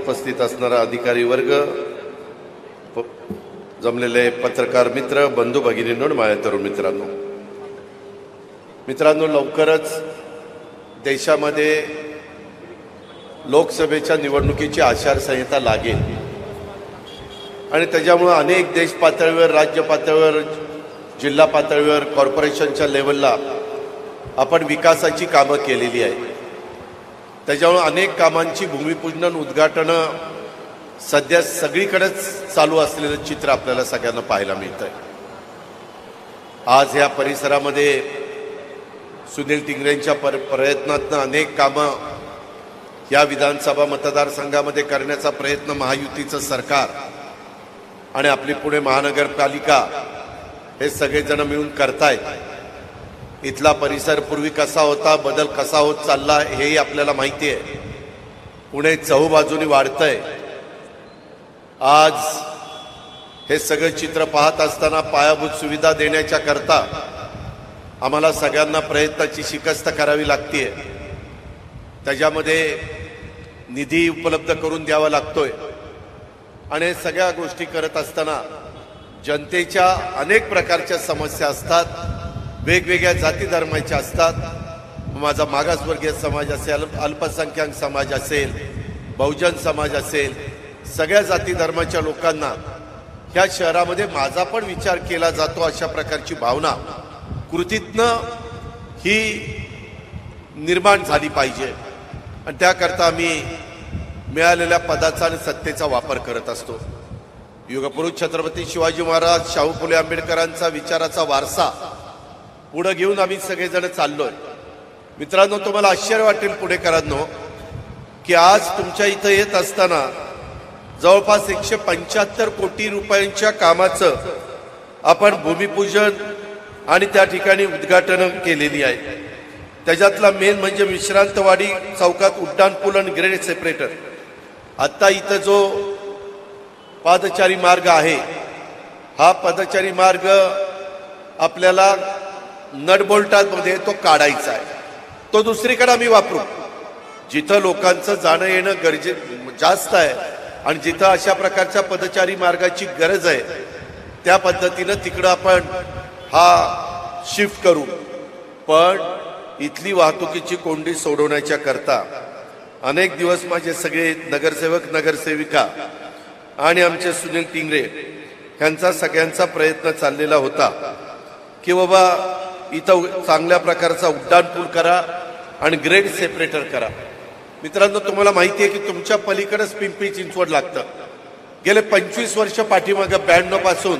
उपस्थित असणारा अधिकारी वर्ग, जमलेले पत्रकार मित्र, बंधू भगिनींनो, माझ्या तरुण मित्रांनो, लवकरच देशामध्ये लोकसभेच्या निवडणुकीची आचारसंहिता लागेल आणि त्याच्यामुळे अनेक देश पातळीवर, राज्य पातळीवर, जिल्हा पातळीवर, कॉर्पोरेशनच्या लेवलला आपण विकासाची कामं केलेली आहे. त्याच्यामुळे अनेक कामांची भूमिपूजन, उद्घाटनं सध्या सगळीकडेच चालू असलेलं चित्र आपल्याला सगळ्यांना पाहायला मिळतंय. आज या परिसरामध्ये सुनील टिंगरेंच्या प्रयत्नातनं अनेक कामं या विधानसभा मतदारसंघामध्ये करण्याचा प्रयत्न महायुतीचं सरकार आणि आपली पुणे महानगरपालिका हे सगळेजण मिळून करतायत. इथला परिसर पूर्वी कसा होता, बदल कसा होत चालला हेही आपल्याला माहिती आहे. पुणे चहूबाजूनी वाढतंय. आज हे सगळे चित्र पाहत असताना पायाभूत सुविधा देण्याच्या करता आम्हाला सगळ्यांना प्रयत्नाची शिकस्त करावी लागते. त्याच्यामध्ये निधी उपलब्ध करून द्यावा लागतोय आणि सगळ्या गोष्टी करत असताना जनतेच्या अनेक प्रकारच्या समस्या असतात, वेगवेगळ्या जाती धर्माच्या असतात. माझा मागासवर्गीय समाज असेल, अल्पसंख्याक समाज असेल, बहुजन समाज असेल, सगळ्या जाती धर्माच्या लोकांना ह्या शहरामध्ये माझा पण विचार केला जातो अशा प्रकारची भावना कृतीतनं ही निर्माण झाली पाहिजे. आणि त्याकरता आम्ही मिळालेल्या पदाचा आणि सत्तेचा वापर करत असतो. युगपुरुष छत्रपती शिवाजी महाराज, शाहू फुले आंबेडकरांचा विचाराचा वारसा पुढे घेऊन आम्ही सगळेजण चाललोय. मित्रांनो, तुम्हाला आश्चर्य वाटेल पुणेकरांनो की आज तुमच्या इथं येत असताना जवळपास 175 कोटी रुपयांच्या कामाचं आपण भूमिपूजन आणि त्या ठिकाणी उद्घाटन केलेली आहे. त्याच्यातला मेन म्हणजे विश्रांतवाडी चौकात उड्डाणपूल आणि ग्रेड सेपरेटर. आता इथं जो पादचारी मार्ग आहे, हा पादचारी मार्ग आपल्याला नटबोल्टामध्ये तो काढायचा आहे. तो दुसरीकडे आम्ही वापरू. जिथं लोकांचं जाणं येणं जास्त आहे आणि जिथं अशा प्रकारच्या पदचारी मार्गाची गरज आहे त्या पद्धतीनं तिकडं आपण हा शिफ्ट करू. पण इथली वाहतुकीची कोंडी सोडवण्याच्या करता अनेक दिवस माझे सगळे नगरसेवक, नगरसेविका आणि आमचे सुनील टिंगरे यांचा सगळ्यांचा प्रयत्न चाललेला होता की बाबा इथं चांगल्या प्रकारचा उड्डाणपूल करा आणि ग्रेड सेपरेटर करा. मित्रांनो, तुम्हाला माहिती आहे की तुमच्या पलीकडेच पिंपरी चिंचवड लागतं. गेले 25 वर्ष पाठीमागे 92 पासून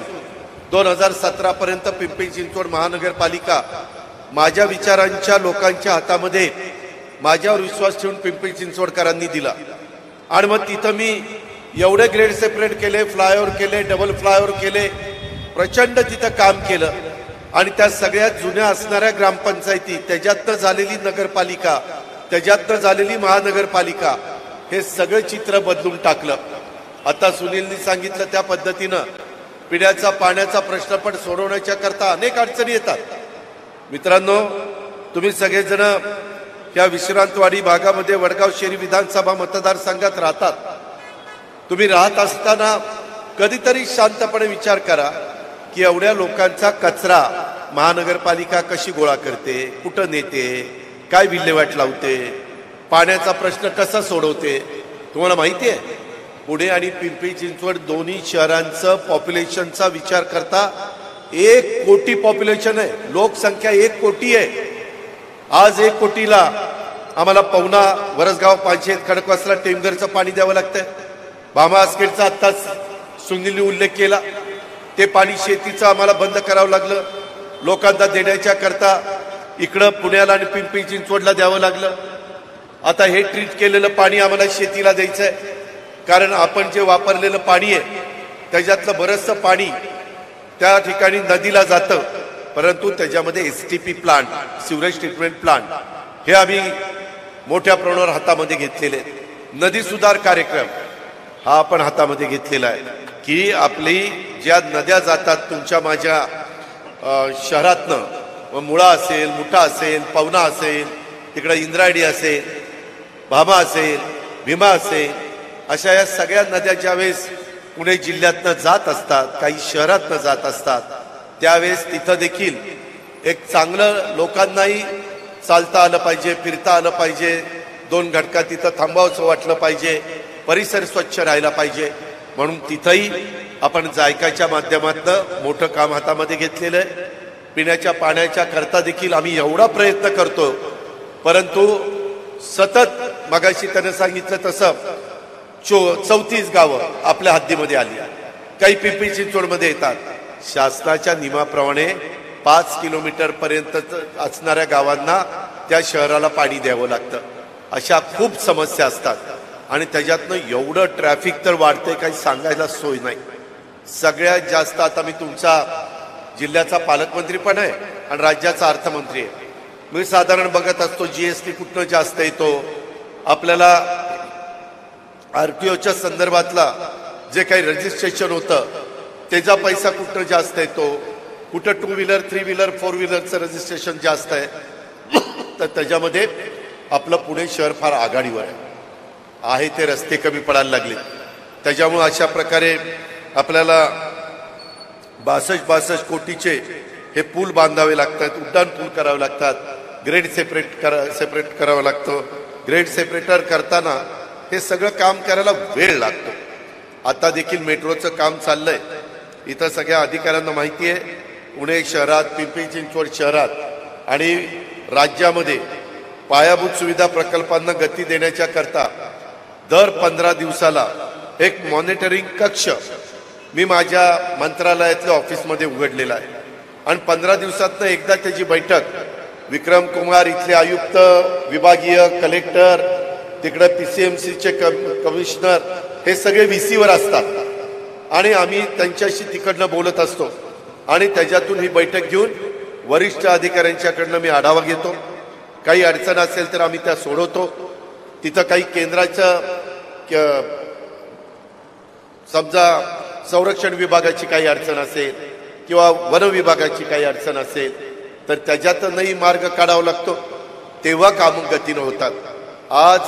2017 पर्यंत पिंपरी चिंचवड महानगरपालिका माझ्या विचारांच्या लोकांच्या हातामध्ये माझ्यावर विश्वास ठेवून पिंपरी चिंचवडकरांनी दिला. आणि मग तिथं मी एवढे ग्रेड सेपरेट केले, फ्लायओव्हर केले, डबल फ्लायओव्हर केले, प्रचंड तिथं काम केलं. आणि त्या सगळ्यात जुन्या असणाऱ्या ग्रामपंचायती, त्याच्यातनं झालेली नगरपालिका, त्याच्यातनं झालेली महानगरपालिका, हे सगळं चित्र बदलून टाकलं. आता सुनीलनी सांगितलं त्या पद्धतीनं पिण्याचा पाण्याचा प्रश्न पण सोडवण्याच्या करता अनेक अडचणी येतात. मित्रांनो, तुम्ही सगळेजण या विश्रांतवाडी भागामध्ये वडगाव शहरी विधानसभा मतदारसंघात राहतात. तुम्ही राहत असताना कधीतरी शांतपणे विचार करा की एवढ्या लोकांचा कचरा महानगरपालिका कशी गोळा करते, कुठं नेते, काय विल्हेवाट लावते, पाण्याचा प्रश्न कसा सोडवते. तुम्हाला माहिती आहे, पुणे आणि पिंपरी चिंचवड दोन्ही शहरांचं पॉप्युलेशनचा विचार करता 1 कोटी पॉप्युलेशन आहे. लोकसंख्या 1 कोटी आहे. आज 1 कोटीला आम्हाला पवना, वरसगाव, पाचशेत, खडकवासला, टेमघरचं पाणी द्यावं लागतंय. भामा आसखेडचा आत्ताच सुनीलने उल्लेख केला, ते पाणी शेतीचं आम्हाला बंद करावं लागलं. लोकांना देण्याच्या करता इकडं पुण्याला आणि पिंपरी चिंचवडला द्यावं लागलं. आता हे ट्रीट केलेलं पाणी आम्हाला शेतीला द्यायचं आहे, कारण आपण जे वापरलेलं पाणी आहे त्याच्यातलं बरंचसं पाणी त्या ठिकाणी नदीला जातं. परंतु त्याच्यामध्ये STP plant, sewerage treatment plant, हे आम्ही मोठ्या प्रमाणावर हातामध्ये घेतलेले आहेत. नदी सुधार कार्यक्रम हा आपण हातामध्ये घेतलेला आहे की आपली ज्या नद्या जातात तुमच्या माझ्या शहरातनं, मुळा असेल, मुठा असेल, पवना असेल, तिकडे इंद्रायणी असेल, भामा असेल, भीमा असेल, अशा या सगळ्या नद्या ज्यावेळेस पुणे जिल्ह्यातनं जात असतात, काही शहरातनं जात असतात, त्यावेळेस तिथं देखील एक चांगलं लोकांनाही चालता आलं पाहिजे, फिरता आलं पाहिजे, 2 घटका तिथं थांबावंसं वाटलं पाहिजे, परिसर स्वच्छ राहायला पाहिजे. म्हणून तिथंही आपण जायकाच्या माध्यमातून मोठं काम हातामध्ये घेतलेलं आहे. पिण्याच्या पाण्याच्या करता देखील आम्ही एवढा प्रयत्न करतो, परंतु सतत मगाशी त्यानं सांगितलं तसं 34 गावं आपल्या हद्दीमध्ये आली, काही पिंपरी चिंचवडमध्ये येतात. शासनाच्या नियमाप्रमाणे 5 किलोमीटर पर्यंत असणाऱ्या गावांना त्या शहराला पाणी द्यावं लागतं. अशा खूप समस्या असतात आणि त्याच्यातनं एवढं ट्रॅफिक तर वाढते, काही सांगायला सोय नाही. सगळ्यात जास्त आता मी तुमचा जिल्ह्याचा पालकमंत्री पण आहे आणि राज्याचा अर्थमंत्री आहे. मी साधारण बघत असतो जीएसटी कुठनं जास्त येतो, आपल्याला आरटीओच्या संदर्भातला जे काही रजिस्ट्रेशन होतं त्याचा पैसा कुठं जास्त येतो, कुठं 2 व्हीलर 3 व्हीलर 4 व्हीलरचं रजिस्ट्रेशन जास्त आहे, तर त्याच्यामध्ये आपलं पुणे शहर फार आघाडीवर आहे. ते रस्ते कमी पडायला लागले, त्याच्यामुळे अशा प्रकारे आपल्याला 62 कोटीचे हे पूल बांधावे लागतात, उड्डाण पूल करावे लागतात, ग्रेड सेपरेट करावं लागतं. ग्रेड सेपरेटर करताना हे सगळं काम करायला वेळ लागतो. आता देखील मेट्रोचं काम चाललंय. इथं सगळ्या अधिकाऱ्यांना माहिती आहे, पुणे शहरात, पिंपरी चिंचवड शहरात आणि राज्यामध्ये पायाभूत सुविधा प्रकल्पांना गती देण्याच्या करता दर 15 दिवसाला एक मॉनिटरिंग कक्ष मी माझ्या मंत्रालयातल्या ऑफिसमध्ये उघडलेला आहे आणि 15 दिवसातनं एकदा त्याची बैठक विक्रम कुमार इथले आयुक्त, विभागीय कलेक्टर, तिकडे PCMCचे कमिशनर हे सगळे VC वर असतात आणि आम्ही त्यांच्याशी तिकडनं बोलत असतो आणि त्याच्यातून ही बैठक घेऊन वरिष्ठ अधिकाऱ्यांच्याकडनं मी आढावा घेतो. काही अडचण असेल तर आम्ही त्या सोडवतो. तिथं काही केंद्राच्या समजा संरक्षण विभागाची काही अडचण असेल किंवा वन विभागाची काही अडचण असेल तर त्याच्यातनंही मार्ग काढावा लागतो, तेव्हा कामं गतीनं होतात. आज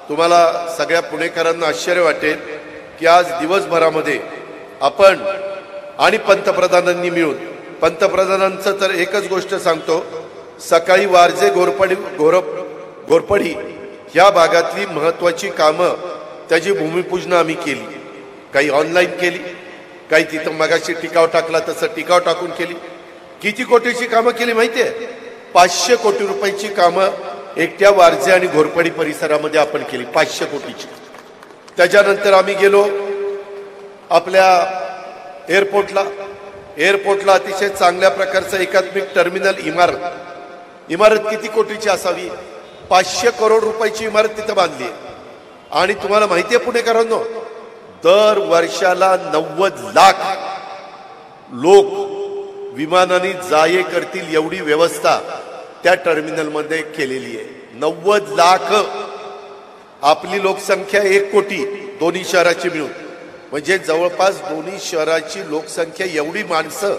तुम्हाला सगळ्या पुणेकरांना आश्चर्य वाटेल की आज दिवसभरामध्ये आपण आणि पंतप्रधानांनी मिळून, पंतप्रधानांचं तर एकच गोष्ट सांगतो, सकाळी वारजे घोरपडी ह्या भागातली महत्वाची कामं त्याची भूमिपूजन आम्ही केली. काही ऑनलाईन केली, काही तिथं मगाशी टिकाव टाकला तसं टिकाव टाकून केली. किती कोटीची कामं केली माहिती आहे? 500 कोटी रुपयाची कामं एकट्या वारजे आणि घोरपडी परिसरामध्ये आपण केली, 500 कोटीची. त्याच्यानंतर आम्ही गेलो आपल्या एअरपोर्टला अतिशय चांगल्या प्रकारचं एकात्मिक टर्मिनल इमारत किती कोटीची असावी? 500 करोड रुपयाची इमारत तिथं बांधली. आणि तुम्हाला माहिती आहे पुणेकरांनो, दर वर्षाला 90 लाख लोक विमानाने जा-ये करतील एवढी व्यवस्था त्या टर्मिनलमध्ये केलेली आहे. 90 लाख. आपली लोकसंख्या 1 कोटी दोन्ही शहराची मिळून, म्हणजे जवळपास दोन्ही शहराची लोकसंख्या एवढी माणसं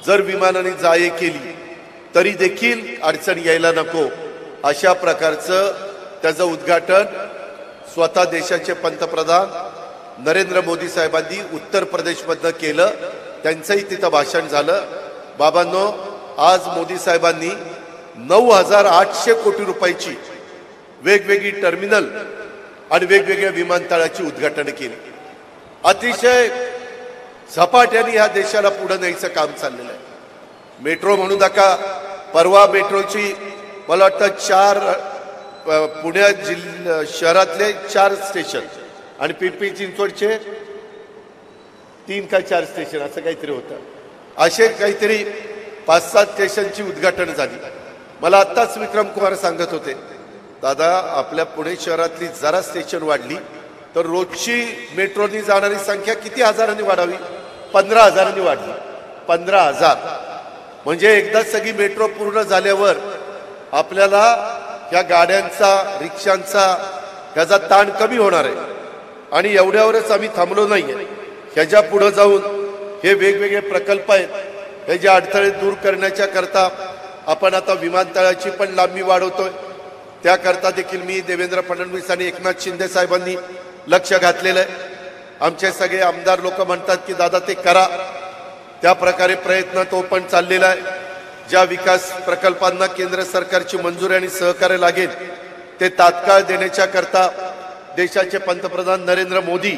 जर विमानाने जा-ये केली तरी देखील अडचण यायला नको, अशा प्रकारचं त्याचं उद्घाटन स्वतः देशाचे पंतप्रधान नरेंद्र मोदी साहेबांनी उत्तर प्रदेशमधनं केलं. त्यांचंही तिथं भाषण झालं. बाबांनो, आज मोदी साहेबांनी 9,800 कोटी रुपयाची वेगवेगळी टर्मिनल आणि वेगवेगळ्या विमानतळाची उद्घाटन केली. अतिशय झपाट्याने ह्या देशाला पुढे न्यायचं काम चाललेलं आहे. मेट्रो म्हणू नका, परवा मेट्रोची मला वाटतं 4 पुणे शहरातले 4 स्टेशन आणि पिंपरी चिंचवडचे 3 का 4 स्टेशन असं काहीतरी होतं. असे काहीतरी 5-7 स्टेशनची उद्घाटन झाली. मला आत्ताच विक्रम कुमार सांगत होते, दादा आपल्या पुणे शहरातली जरा स्टेशन वाढली तर रोजची मेट्रोनी जाणारी संख्या किती हजारांनी वाढावी? 15,000 वाढली. 15,000 म्हणजे एकदा सगळी मेट्रो पूर्ण झाल्यावर आपल्याला या गाड्यांचा, रिक्षांचा याचा ताण कमी होणार आहे. आणि एवढ्यावरच आम्ही थांबलो नाहीये. ह्याच्या पुढे जाऊन हे वेगवेगळे प्रकल्प आहेत, हे जे अडथळे दूर करण्याच्या करता आपण आता विमानतळाची पण लांबी वाढवतोय. त्याकरता देखील मी, देवेंद्र फडणवीस आणि एकनाथ शिंदे साहेबांनी लक्ष घातलेलं आहे। आमचे सगळे आमदार लोक म्हणतात की दादा ते करा, त्या प्रकारे प्रयत्न तो पण चाललेला आहे। ज्या विकास प्रकल्पांना केंद्र सरकारची मंजुरी आणि सहकार्य लागेल ते तात्काळ देण्याच्या करता देशाचे पंतप्रधान नरेंद्र मोदी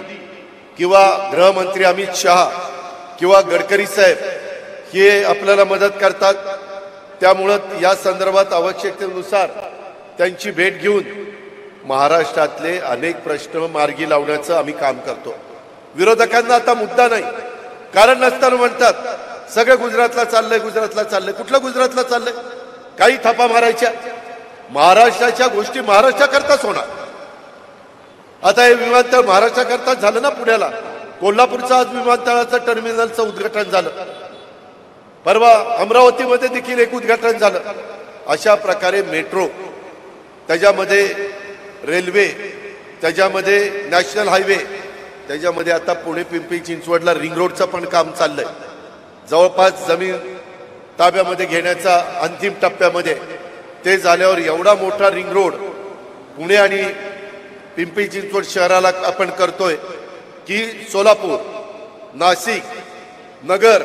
किंवा गृहमंत्री अमित शहा किंवा गडकरी साहेब हे आपल्याला मदत करतात। त्यामुळं या संदर्भात आवश्यकतेनुसार त्यांची भेट घेऊन महाराष्ट्रातले अनेक प्रश्न मार्गी लावण्याचं आम्ही काम करतो। विरोधकांना आता मुद्दा नाही, कारण नसताना म्हणतात सगळं गुजरातला चाललंय, गुजरातला चाललंय। कुठलं गुजरातला चाललंय? काही थापा मारायच्या? महाराष्ट्राच्या गोष्टी महाराष्ट्राकरताच होणार। आता हे विमानतळ महाराष्ट्राकरताच झालं ना। पुण्याला कोल्हापूरचं आज विमानतळाचं टर्मिनलचं उद्घाटन झालं, परवा अमरावतीमध्ये देखील एक उद्घाटन झालं। अशा प्रकारे मेट्रो, त्याच्यामध्ये रेल्वे, त्याच्यामध्ये नॅशनल हायवे, त्याच्यामध्ये आता पुणे पिंपरी चिंचवडला रिंग रोडचं पण काम चाललंय। जवळपास जमीन ताब्यामध्ये घेण्याचा अंतिम टप्प्यामध्ये ते झाल्यावर एवढा मोठा रिंग रोड पुणे आणि पिंपरी चिंचवड शहराला आपण करतोय की सोलापूर, नाशिक, नगर,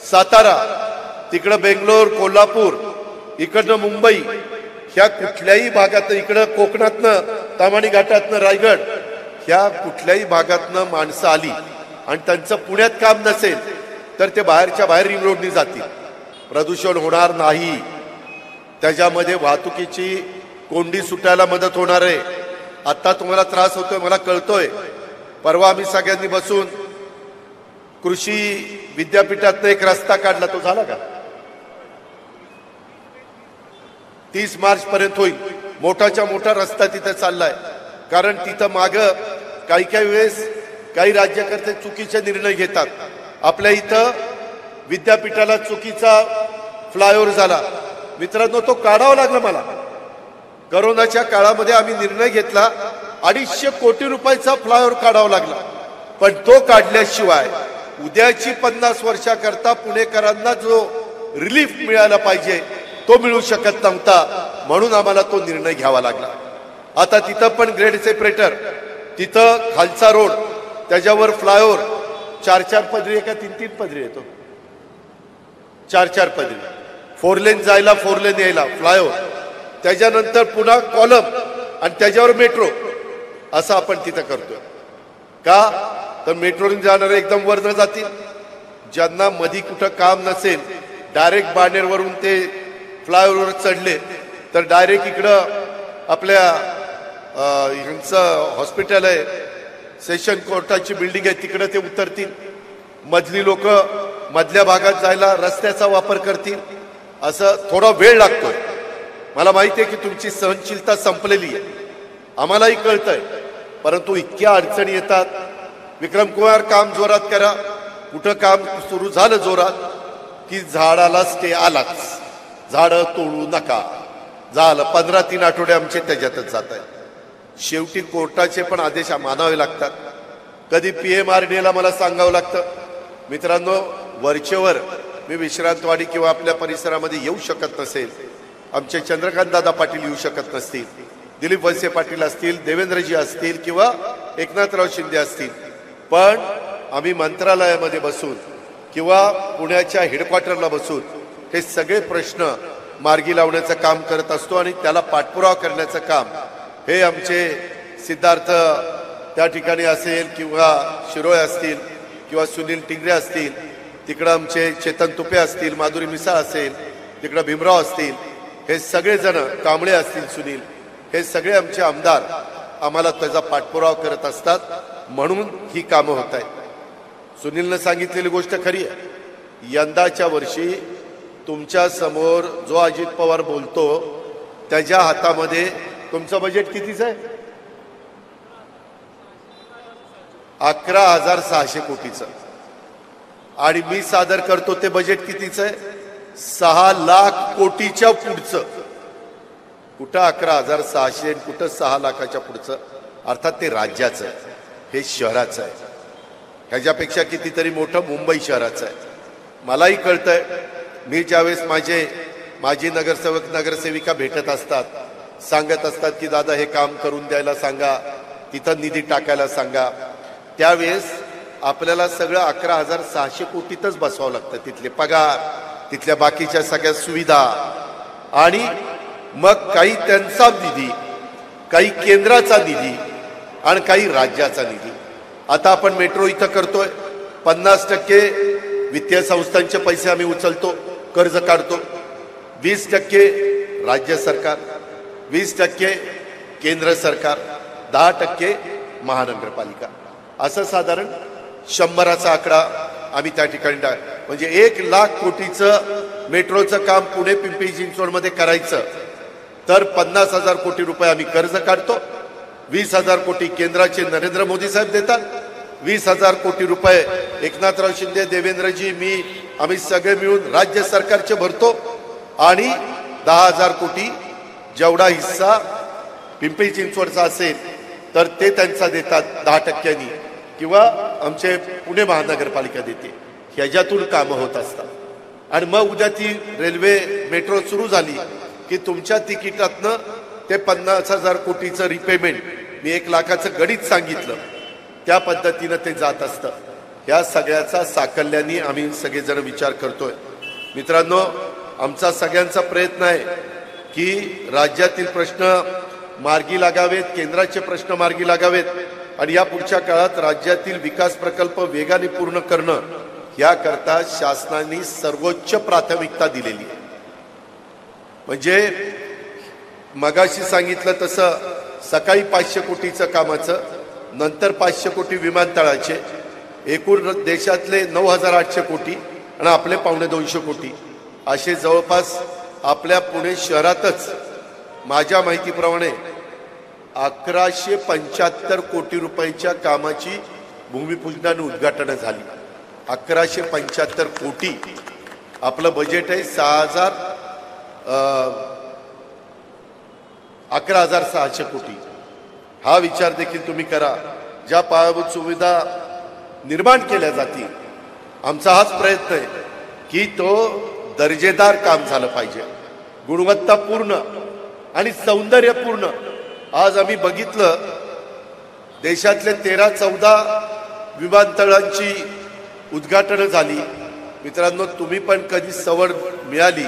सातारा, तिकडं बेंगलोर, कोल्हापूर, इकडनं मुंबई, ह्या कुठल्याही भागात, इकडं कोकणातनं, ताम्हाणी घाटातनं रायगड, ह्या कुठल्याही भागातनं माणसं आली आणि त्यांचं पुण्यात काम नसेल तर ते बाहेरच्या बाहेर रिंग रोडनी जातील। प्रदूषण होणार नाही, त्याच्यामध्ये वाहतुकीची कोंडी सुटायला मदत होणार आहे। आता तुम्हाला त्रास होतोय मला कळतोय। परवा आम्ही सगळ्यांनी बसून कृषी विद्यापीठात एक रस्ता काढला, तो झाला का? 30 मार्च पर्यंत होईल। मोठाच्या मोठा रस्ता तिथे चाललाय, कारण तिथं माग काही वेळेस काही राज्यकर्ते चुकीचे निर्णय घेतात। आपल्या इथं विद्यापीठाला चुकीचा फ्लायओव्हर झाला, मित्रांनो, तो काढावा लागला मला। कोरोनाच्या काळामध्ये आम्ही निर्णय घेतला, 250 कोटी रुपयाचा फ्लायओव्हर काढावा लागला, पण तो काढल्याशिवाय उद्याची 50 वर्षाकरता पुणेकरांना जो रिलीफ मिळाला पाहिजे तो मिळू शकत नव्हता, म्हणून आम्हाला तो निर्णय घ्यावा लागला। आता तिथं पण ग्रेड सेपरेटर, तिथं खालचा रोड, त्याच्यावर फ्लायओव्हर 4-4 पदरी आहे का 3-3 पदरी येतो? 4-4 पदरी, 4 लेन जायला 4 लेन यायला फ्लायओव्हर, त्याच्यानंतर पुन्हा कॉलम आणि त्याच्यावर मेट्रो, असं आपण तिथं करतोय। का तर मेट्रोने जाणारे एकदम वरनं जातील, ज्यांना मधी कुठं काम नसेल डायरेक्ट बाणेरवरून ते फ्लायओव्हरवर चढले तर डायरेक्ट इकडं आपल्या यांचं हॉस्पिटल आहे, सेशन कोर्टाची बिल्डिंग आहे, तिकडे ते उतरतील। मधली लोक मधल्या भागात जायला रस्त्याचा वापर करतील। असं थोडा वेळ लागतोय, मला माहिती आहे की तुमची सहनशीलता संपलेली आहे, आम्हालाही कळतंय, परंतु इतक्या अडचणी येतात। विक्रम कुमार काम जोरात करा, कुठं काम सुरू झालं जोरात की झाडाला स्टे आलाच, झाडं तोडू नका, झालं 15-3 आठवडे आमचे त्याच्यातच जात आहेत। शेवटी कोर्टाचे पण आदेश मानावे लागतात, कधी PMRDAला मला सांगावं लागतं। मित्रांनो, वरचेवर मी विश्रांतवाडी किंवा आपल्या परिसरामध्ये येऊ शकत नसेल, आमचे चंद्रकांत दादा पाटील येऊ शकत नसतील, दिलीप वळसे पाटील असतील, देवेंद्रजी असतील किंवा एकनाथराव शिंदे असतील, पण आम्ही मंत्रालयामध्ये बसून किंवा पुण्याच्या हेडक्वार्टरला बसून हे सगळे प्रश्न मार्गी लावण्याचं काम करत असतो आणि त्याला पाठपुरावा करण्याचं काम हे आमचे सिद्धार्थ त्या ठिकाणी असेल किंवा शिरोळे असतील किंवा सुनील टिंगरे असतील, तिकडं आमचे चेतन तुपे असतील, माधुरी मिसाळ असेल, तिकडं भीमराव असतील, हे सगळेजण, कांबळे असतील सुनील, हे सगळे आमचे आमदार आम्हाला त्याचा पाठपुरावा करत असतात, म्हणून ही कामं होत आहेत। सुनीलनं सांगितलेली गोष्ट खरी आहे। यंदाच्या वर्षी तुमच्या समोर जो अजित पवार बोलतो त्याच्या हातामध्ये तुमचं बजेट कितीच आहे? 11,600 कोटीचं, आणि मी सादर करतो ते बजेट कितीच आहे? 6 लाख कोटीच्या पुढचं। कुठं 11,600, कुठं 6 लाखाच्या पुढचं? अर्थात ते राज्याचं आहे, हे शहराचं आहे, ह्याच्यापेक्षा कितीतरी मोठं मुंबई शहराचं आहे। मलाही कळतंय, मी ज्यावेळेस माजी नगरसेवक नगरसेविका भेटत असतात, सांगत असतात की दादा हे काम करून द्यायला सांगा, तिथं निधी टाकायला सांगा. त्यावेळेस आपल्याला सगळं 11,600 कोटीतच बसवावं लागतं. तिथले पगार, तिथल्या बाकीच्या सगळ्या सुविधा आणि मग काही त्यांचा निधी, काही केंद्राचा निधी आणि काही राज्याचा निधी. आता आपण मेट्रो इथं करतोय, 50% वित्तीय संस्थांचे पैसे आम्ही उचलतो, कर्ज काढतो. 20% राज्य सरकार, 20% केंद्र सरकार, 10% महानगरपालिका. असं साधारण 100चा आकडा आम्ही त्या ठिकाणी म्हणजे 1,00,000 कोटीचं मेट्रोचं काम पुणे पिंपरी चिंचवडमध्ये करायचं तर 50,000 कोटी रुपये आम्ही कर्ज काढतो. 20,000 कोटी केंद्राचे नरेंद्र मोदी साहेब देतात. 20,000 कोटी रुपये एकनाथराव शिंदे, देवेंद्रजी, मी, आम्ही सगळे मिळून राज्य सरकारचे भरतो आणि 10,000 कोटी जेवढा हिस्सा पिंपरी चिंचवडचा असेल तर ते त्यांचा देतात 10%नी किंवा आमचे पुणे महानगरपालिका देते. ह्याच्यातून कामं होत असतात. आणि मग उद्या ती रेल्वे मेट्रो सुरू झाली की तुमच्या तिकिटातनं ते 50,000 कोटीचं रिपेमेंट, मी 1,00,000चं गणित सांगितलं, त्या पद्धतीनं ते जात असतं. ह्या सगळ्याचा साकल्याने आम्ही सगळेजण विचार करतोय. मित्रांनो, आमचा सगळ्यांचा प्रयत्न आहे की राज्यातील प्रश्न मार्गी लागावेत, केंद्राचे प्रश्न मार्गी लागावेत आणि या पुढच्या काळात राज्यातील विकास प्रकल्प वेगाने पूर्ण करणं याकरता शासनाने सर्वोच्च प्राथमिकता दिलेली आहे. म्हणजे मगाशी सांगितलं तसं सकाळी 500 कोटीचं कामाचं, नंतर 500 कोटी विमानतळाचे, एकूण देशातले 9,800 कोटी आणि आपले 250 कोटी असे जवळपास आपल्या पुणे शहरातच माझ्या माहितीप्रमाणे 1,175 कोटी रुपयाच्या कामाची भूमिपूजनाने उद्घाटन झाली. 1,175 कोटी. आपलं बजेट आहे 11,600 कोटी. हा विचार देखील तुम्ही करा. ज्या पायाभूत सुविधा निर्माण केल्या जातील, आमचा हाच प्रयत्न आहे की तो दर्जेदार काम झालं पाहिजे, गुणवत्तापूर्ण आणि सौंदर्यपूर्ण. आज आम्ही बघितलं देशातले 13-14 विमानतळांची उद्घाटनं झाली. मित्रांनो, तुम्ही पण कधी सवड मिळाली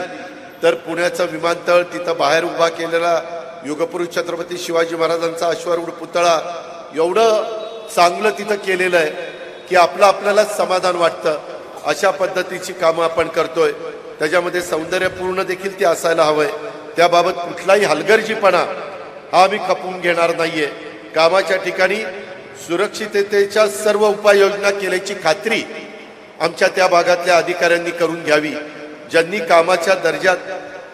तर पुण्याचं विमानतळ, तिथं बाहेर उभा केलेला युगपुरुष छत्रपती शिवाजी महाराजांचा अश्वारूढ पुतळा एवढं चांगलं तिथं केलेलं आहे की आपल्याला समाधान वाटतं. अशा पद्धतीची कामं आपण करतोय. त्याच्यामध्ये सौंदर्यपूर्ण देखील ते असायला हवंय. त्याबाबत कुठलाही हलगर्जीपणा हा आम्ही खपवून घेणार नाहीये. कामाच्या ठिकाणी सुरक्षिततेच्या सर्व उपाययोजना केल्याची खात्री आमच्या त्या भागातल्या अधिकाऱ्यांनी करून घ्यावी. ज्यांनी कामाच्या दर्जात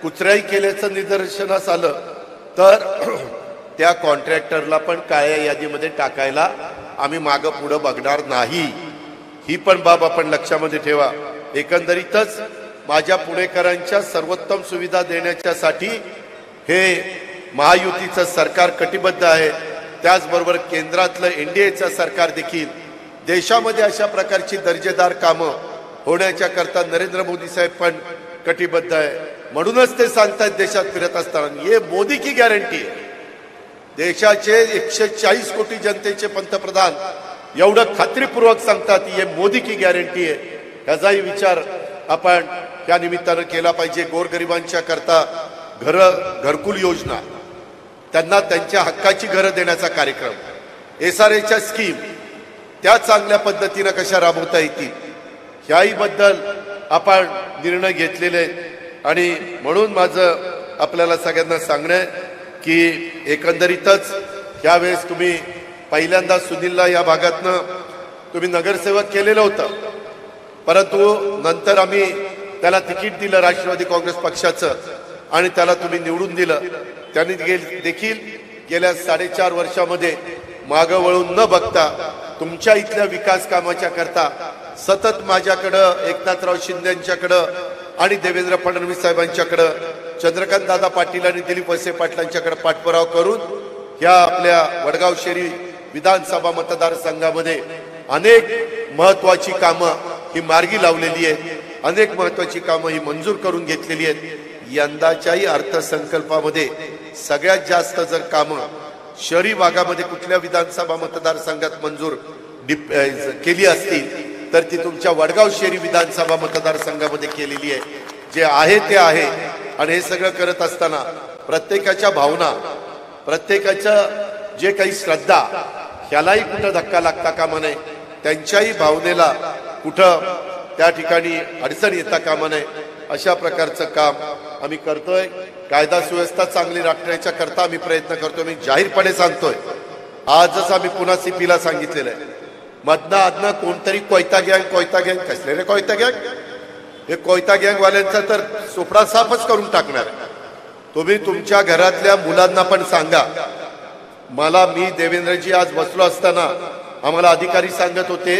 कुचराई केल्याचं निदर्शनास आलं तर त्या कॉन्ट्रॅक्टरला पण काळ्या यादीमध्ये टाकायला आम्ही मागं पुढं बघणार नाही. ही पण बाब आपण लक्षामध्ये ठेवा. एकंदरीतच माझ्या पुणेकरांच्या सर्वोत्तम सुविधा देण्याच्यासाठी हे महायुतीचं सरकार कटिबद्ध आहे. त्याचबरोबर केंद्रातलं एनडीएचं सरकार देखील देशामध्ये अशा प्रकारची दर्जेदार कामं होण्याच्या करता नरेंद्र मोदी साहेब पण कटिबद्ध आहे. म्हणूनच ते सांगतात देशात फिरत असताना, ये मोदी की गॅरंटी आहे. देशाचे 140 कोटी जनतेचे पंतप्रधान एवढं खात्रीपूर्वक सांगतात ये मोदी की गॅरंटी आहे. ह्याचाही विचार आपण त्या निमित्तानं केला पाहिजे. गोरगरिबांच्या करता घरकुल योजना, त्यांना त्यांच्या हक्काची घरं देण्याचा कार्यक्रम, SRAच्या स्कीम त्या चांगल्या पद्धतीनं कशा राबवता येतील ह्याही बद्दल आपण निर्णय घेतलेले. आणि म्हणून माझं आपल्याला सगळ्यांना सांगणं आहे की एकंदरीतच यावेळेस तुम्ही पहिल्यांदा सुनीलला या भागातनं तुम्ही नगरसेवक केलेलं होतं, परंतु नंतर आम्ही त्याला तिकीट दिलं राष्ट्रवादी काँग्रेस पक्षाचं आणि त्याला तुम्ही निवडून दिलं. त्यांनी देखील गेल्या 4.5 वर्षामध्ये मागं वळून न बघता तुमच्या इथल्या विकास कामाच्या करता सतत माझ्याकडं, एकनाथराव शिंदेंच्याकडं आणि देवेंद्र फडणवीस साहेबांच्याकडं, चंद्रकांत दादा पाटील आणि दिलीप वळसे पाटलांच्याकडे पाठपुरावा करून ह्या आपल्या वडगाव शेरी विधानसभा मतदारसंघामध्ये अनेक महत्वाची कामं ही मार्गी लावलेली आहेत. अनेक महत्वाची कामं ही मंजूर करून घेतलेली आहेत. यंदाच्याही अर्थसंकल्पामध्ये सगळ्यात जास्त जर कामं शहरी भागामध्ये कुठल्या विधानसभा मतदारसंघात मंजूर केली असतील तर ती तुमच्या वडगाव शहरी विधानसभा मतदारसंघामध्ये केलेली आहे. जे आहे ते आहे. आणि हे सगळं करत असताना प्रत्येकाच्या भावना, प्रत्येकाच्या जे काही श्रद्धा, ह्यालाही कुठं धक्का लागता कामा नये. त्यांच्याही भावनेला कुठं त्या ठिकाणी अडचण येता कामा नये. अशा प्रकारचं काम आम्ही करतोय. कायदा सुव्यवस्था चांगली राखण्याच्या करता आम्ही प्रयत्न करतोय. मी जाहीरपणे सांगतोय, आजच आम्ही पुन्हा सीपीला सांगितलेलं आहे, मधना आधना कोणतरी कोयता गँग कसले रे कोयता गँग, हे कोयता गँगवाल्यांचा तर सोपडा साफच करून टाकणार. तुम्ही तुमच्या घरातल्या मुलांना पण सांगा. मी देवेंद्रजी आज बसलो असताना आम्हाला अधिकारी सांगत होते,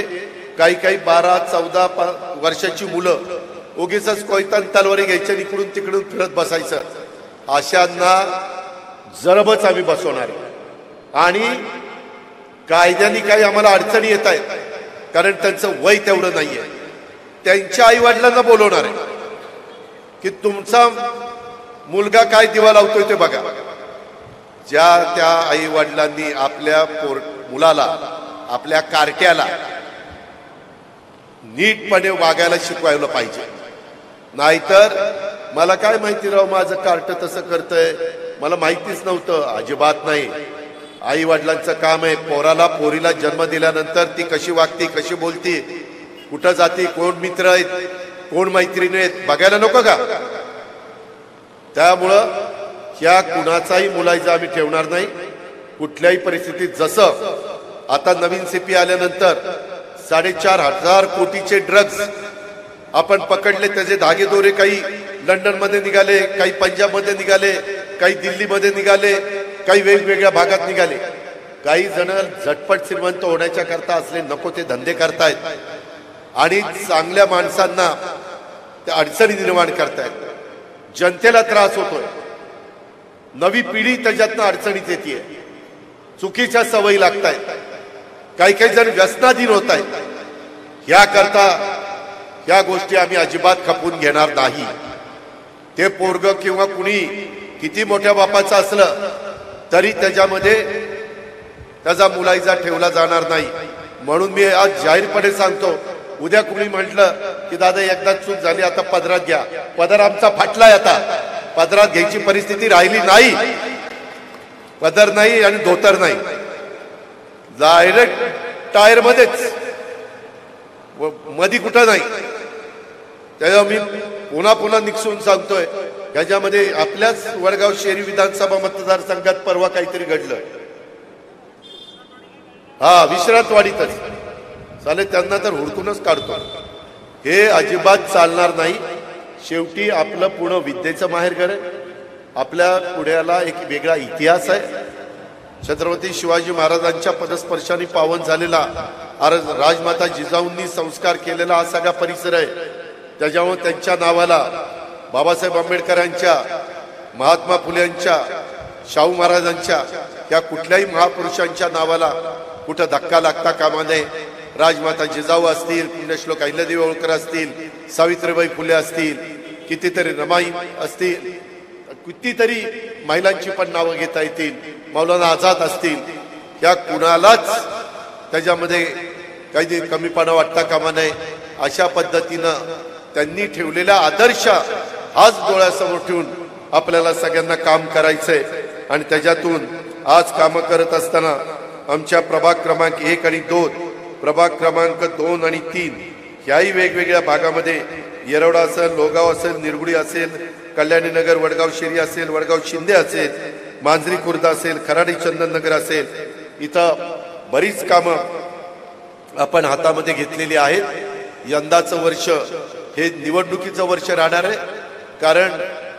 काही 12-14 वर्षाची मुलं उगीच कोयता तलवारी घ्यायच्या, इकडून तिकडून फिरत बसायचं. अशांना जरबच आम्ही बसवणार. आणि कायद्याने काही आम्हाला अडचणी येत आहेत, कारण त्यांचं वय तेवढं नाहीये. त्यांच्या आई वडिलांना बोलवणार आहे की तुमचा मुलगा काय दिवा लावतोय ते बघा. त्या आई वडिलांनी आपल्या मुलाला, आपल्या कार्ट्याला नीटपणे वागायला शिकवायला पाहिजे. नाहीतर मला काय माहिती राव, माझं कार्ट तसं करतंय, मला माहितीच नव्हतं. अजिबात नाही. आई वडिलांचं काम आहे पोरीला जन्म दिल्यानंतर ती कशी वागती, कशी बोलती, कुठं जाती, कोण मित्र आहेत, कोण मैत्रिणी आहेत, बघायला नको का? त्यामुळं ह्या कुणाचाही मुलायचा आम्ही ठेवणार नाही कुठल्याही परिस्थितीत. जसं आता नवीन सीपी आल्यानंतर 4,500 कोटीचे ड्रग्ज आपण पकडले. त्याचे धागेदोरे काही लंडन मध्ये निघाले, काही पंजाब मध्ये निघाले, काही दिल्लीमध्ये निघाले, काही वेगवेगळ्या भागात निघाले. काही जण झटपट श्रीमंत होण्याच्या करता असले नको ते धंदे करतायत आणि चांगल्या माणसांना त्या अडचणी निर्माण करतायत. जनतेला त्रास होतोय. नवी पिढी त्याच्यातनं अडचणीत येते. चुकीच्या सवयी लागतायत. काही जण व्यसनाधीन होत आहेत. याकरता या गोष्टी आम्ही अजिबात खपून घेणार नाही. ते पोरग किंवा कुणी किती मोठ्या बापाचं असलं तरी त्याच्यामध्ये त्याचा मुलायजा ठेवला जाणार नाही. म्हणून मी आज जाहीरपणे सांगतो, उद्या कुणी म्हटलं की दादा एकदा चूक झाली, आता पदरात घ्या. पदर आमचा फाटलाय. आता पदरात घ्यायची परिस्थिती राहिली नाही. पदर नाही आणि धोतर नाही, डायरेक्ट टायर मध्येच, मधी कुठं नाही. त्याच्या मी पुन्हा निक्षून सांगतोय, त्याच्यामध्ये आपल्याच वडगाव शहरी विधानसभा मतदारसंघात परवा काहीतरी घडलं. विश्रांतवाडीतच चाले, त्यांना तर हुडकूनच काढतो. हे अजिबात चालणार नाही. शेवटी आपलं पूर्ण विद्येचं माहेरघर आहे. आपल्या पुण्याला एक वेगळा इतिहास आहे. छत्रपती शिवाजी महाराजांच्या पदस्पर्शाने पावन झालेला, राजमाता जिजाऊंनी संस्कार केलेला हा सगळा परिसर आहे. त्याच्यामुळे त्यांच्या नावाला, बाबासाहेब आंबेडकरांच्या, महात्मा फुलेंच्या, शाहू महाराजांच्या, या कुठल्याही महापुरुषांच्या नावाला कुठं धक्का लागता कामा नये. राजमाता जिजाऊ असतील, पुण्यश्लोक अहिल्यादेवी होळकर असतील, सावित्रीबाई फुले असतील, कितीतरी रमाई असतील, कितीतरी महिलांची पण नावं घेता येतील, मौलाना आझाद असतील. या कुणालाच त्याच्यामध्ये काही कमीपणा वाटता कामा नये. अशा पद्धतीनं त्यांनी ठेवलेला आदर्श हाच डोळ्यासमोर ठेवून आपल्याला सगळ्यांना काम करायचंय. आणि त्याच्यातून आज कामं करत असताना आमच्या प्रभाग क्रमांक 1 आणि 2, प्रभाग क्रमांक 2 आणि 3 याही वेगवेगळ्या भागामध्ये, येरवडा असेल, लोगाव असेल, निरगुडी असेल, कल्याणी नगर, वडगाव शेरी असेल, वडगाव शिंदे असेल, मांजरी खुर्द असेल, खराडी चंदननगर असेल, इथं बरीच कामं आपण हातामध्ये घेतलेली आहेत. यंदाचं वर्ष हे निवडणुकीचं वर्ष राहणार आहे. कारण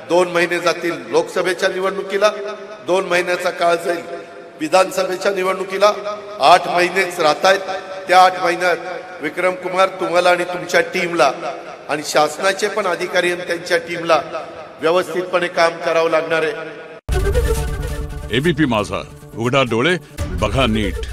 2 महिने जातील लोकसभेच्या निवडणुकीला, 2 महिन्याचा काळ जाईल विधानसभेच्या निवडणुकीला, 8 महिनेच राहत आहेत. त्या 8 महिन्यात विक्रम कुमार तुम्हाला आणि तुमच्या टीमला आणि शासनाचे पण अधिकारी आणि त्यांच्या टीमला व्यवस्थितपणे काम करावं लागणार आहे. एबीपी माझा, उघडा डोळे बघा नीट.